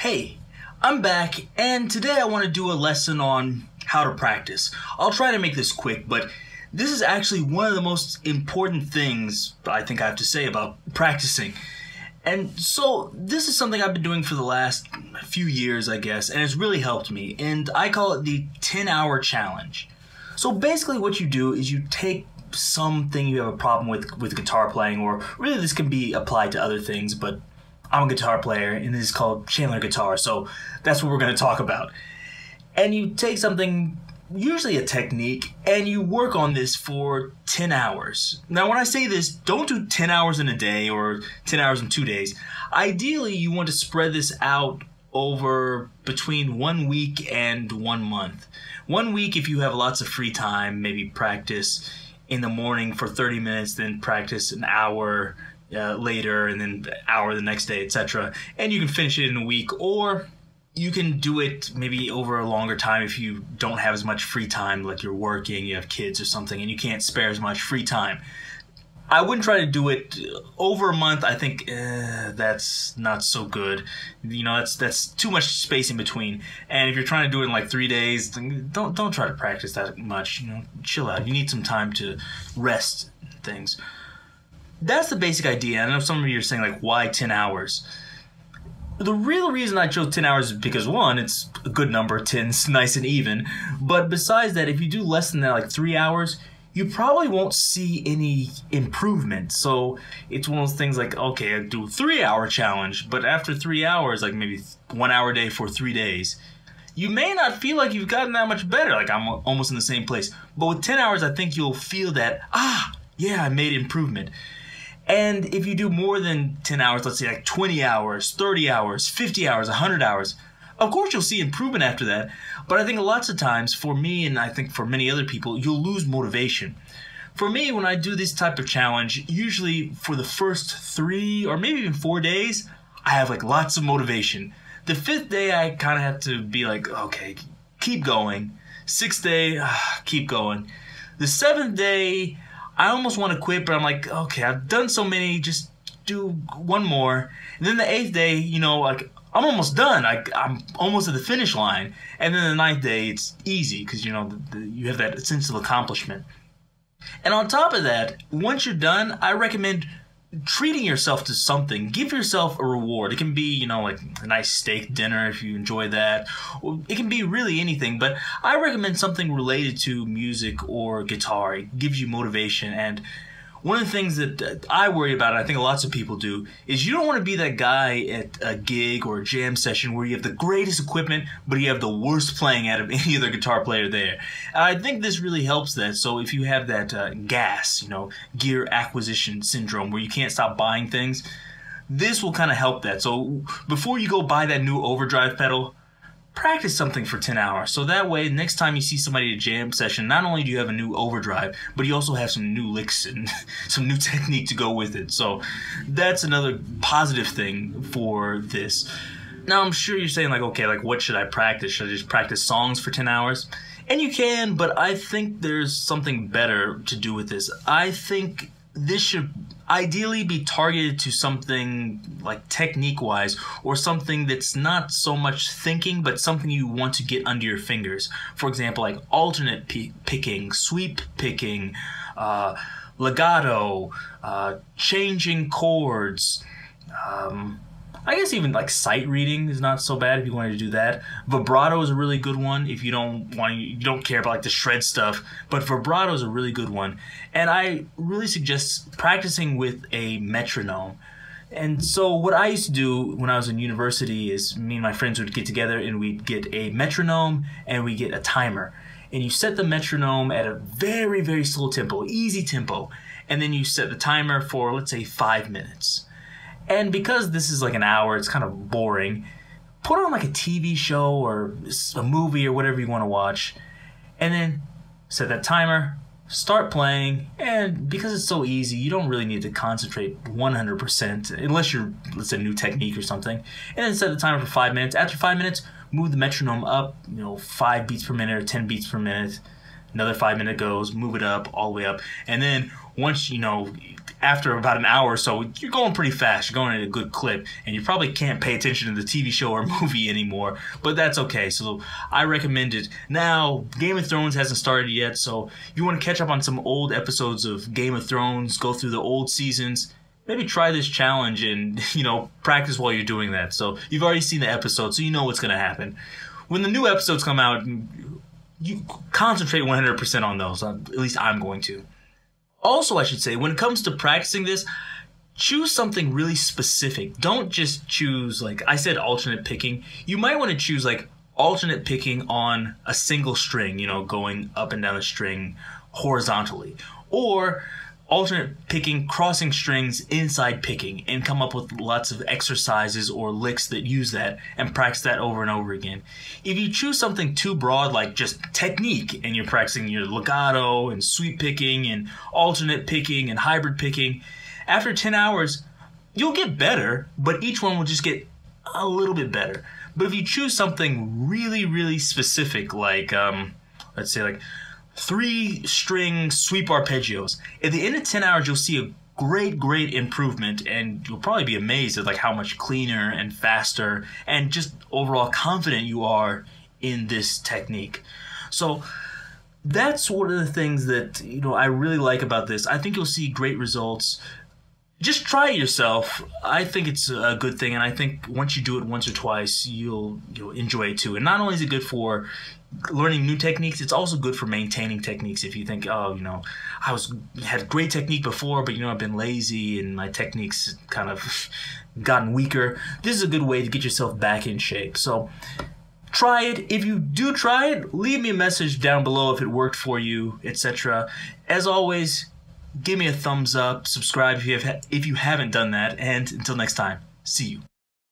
Hey, I'm back, and today I want to do a lesson on how to practice. I'll try to make this quick, but this is actually one of the most important things I think I have to say about practicing. And so this is something I've been doing for the last few years, I guess, and it's really helped me, and I call it the 10-hour challenge. So basically what you do is you take something you have a problem with guitar playing, or really this can be applied to other things, but I'm a guitar player and this is called Chandler Guitar, so that's what we're going to talk about. And you take something, usually a technique, and you work on this for 10 hours. Now when I say this, don't do 10 hours in a day or 10 hours in 2 days. Ideally you want to spread this out over between 1 week and 1 month. 1 week if you have lots of free time, maybe practice in the morning for 30 minutes, then practice an hour later, and then an hour the next day, etc. And you can finish it in a week, or you can do it maybe over a longer time if you don't have as much free time, like you're working, you have kids or something, and you can't spare as much free time. I wouldn't try to do it over a month. I think that's not so good. You know, that's too much space in between. And if you're trying to do it in like 3 days, don't try to practice that much. You know, chill out. You need some time to rest and things. That's the basic idea. I know some of you are saying, like, why 10 hours? The real reason I chose 10 hours is because, one, it's a good number, 10's nice and even. But besides that, if you do less than that, like 3 hours, you probably won't see any improvement. So it's one of those things like, okay, I do a 3-hour challenge, but after 3 hours, like maybe 1 hour a day for 3 days, you may not feel like you've gotten that much better. Like, I'm almost in the same place. But with 10 hours, I think you'll feel that, yeah, I made improvement. And if you do more than 10 hours, let's say like 20 hours, 30 hours, 50 hours, 100 hours, of course you'll see improvement after that. But I think lots of times, for me and I think for many other people, you'll lose motivation. For me, when I do this type of challenge, usually for the first 3 or maybe even 4 days, I have like lots of motivation. The 5th day, I kind of have to be like, okay, keep going. 6th day, keep going. The 7th day, I almost want to quit, but I'm like, okay, I've done so many, just do one more. And then the 8th day, you know, like, I'm almost done. I'm almost at the finish line. And then the 9th day, it's easy because, you know, you have that sense of accomplishment. And on top of that, once you're done, I recommend treating yourself to something. Give yourself a reward. It can be, you know, like a nice steak dinner if you enjoy that. Or it can be really anything, but I recommend something related to music or guitar. It gives you motivation. And one of the things that I worry about, and I think lots of people do, is you don't want to be that guy at a gig or a jam session where you have the greatest equipment, but you have the worst playing out of any other guitar player there. And I think this really helps that. So if you have that GAS, you know, gear acquisition syndrome, where you can't stop buying things, this will kind of help that. So before you go buy that new overdrive pedal, practice something for 10 hours. So that way, next time you see somebody at a jam session, not only do you have a new overdrive, but you also have some new licks and some new technique to go with it. So that's another positive thing for this. Now, I'm sure you're saying, like, okay, like, what should I practice? Should I just practice songs for 10 hours? And you can, but I think there's something better to do with this. I think this should ideally be targeted to something like technique-wise, or something that's not so much thinking, but something you want to get under your fingers. For example, like alternate picking, sweep picking, legato, changing chords. I guess even like sight reading is not so bad if you wanted to do that. Vibrato is a really good one if you don't care about like the shred stuff, but vibrato is a really good one. And I really suggest practicing with a metronome. And so what I used to do when I was in university is me and my friends would get together and we'd get a metronome and we get a timer. And you set the metronome at a very, very slow tempo, easy tempo. And then you set the timer for, let's say, 5 minutes. And because this is like an hour, it's kind of boring, put on like a TV show or a movie or whatever you want to watch, and then set that timer, start playing, and because it's so easy, you don't really need to concentrate 100% unless you're, let's say, new technique or something, and then set the timer for 5 minutes. After 5 minutes, move the metronome up, you know, 5 beats per minute or 10 beats per minute, Another 5 minute goes, move it up, all the way up. And then once, after about an hour or so, you're going pretty fast. You're going at a good clip. And you probably can't pay attention to the TV show or movie anymore. But that's okay. So I recommend it. Now, Game of Thrones hasn't started yet. So if you want to catch up on some old episodes of Game of Thrones, go through the old seasons, maybe try this challenge and, practice while you're doing that. So you've already seen the episode, so you know what's going to happen. When the new episodes come out, you concentrate 100% on those. At least I'm going to. Also, I should say, when it comes to practicing this, choose something really specific. Don't just choose, like I said, alternate picking. You might want to choose, like, alternate picking on a single string, going up and down the string horizontally. Or alternate picking, crossing strings inside picking, and come up with lots of exercises or licks that use that and practice that over and over again. If you choose something too broad, like just technique, and you're practicing your legato and sweep picking and alternate picking and hybrid picking, after 10 hours, you'll get better, but each one will just get a little bit better. But if you choose something really, really specific, like, let's say, like, 3-string sweep arpeggios. At the end of 10 hours, you'll see a great improvement, and you'll probably be amazed at like how much cleaner and faster and just overall confident you are in this technique. So that's one of the things that I really like about this. I think you'll see great results. Just try it yourself. I think it's a good thing, and I think once you do it once or twice, you'll enjoy it too. And not only is it good for learning new techniques, it's also good for maintaining techniques. If you think, oh, I had great technique before, but I've been lazy and my techniques kind of gotten weaker, this is a good way to get yourself back in shape. So try it. If you do try it, leave me a message down below if it worked for you, etc. As always, give me a thumbs up, subscribe if you haven't done that, and until next time, see you.